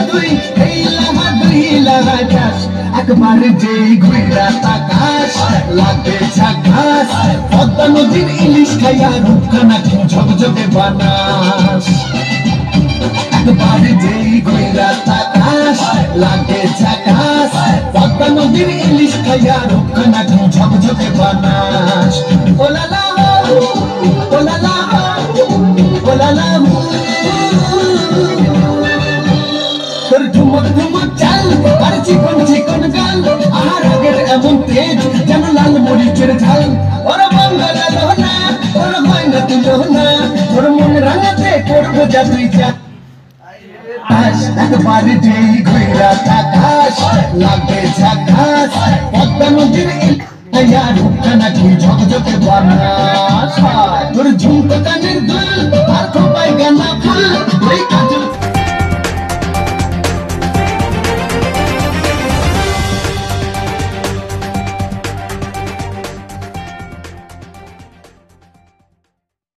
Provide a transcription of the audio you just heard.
দুই লাগাস একবার যেই ঘুরা তাকাস লাগে ঝাকাস পদ্মা নদীর ইলিশ খাইয়া রূপখানা ঝকঝকে বানাস একবার যেই ঘুরা তাকাস লাগে ঝাকাস পদ্মা নদীর ইলিশ খাইয়া রূপখানা ঝকঝকে বানাস ওলালা ওলালা ওলালা তোর ঝুমক ঝুমক চাল আর চিকন চিকন গাল আর আগের এমন তেজ যেন লাল মরিচের ঝাল ওর বাংলা লোনা ওর গয়না তুলো না ওর মন রাঙাতে করবো যা তুই যা একবার যেই ঘুরা তাকাস লাগে ঝাকাস পদ্মা নদীর রূপখানা ঝকঝকে বানাস তোর ঝুমকো কানের দুল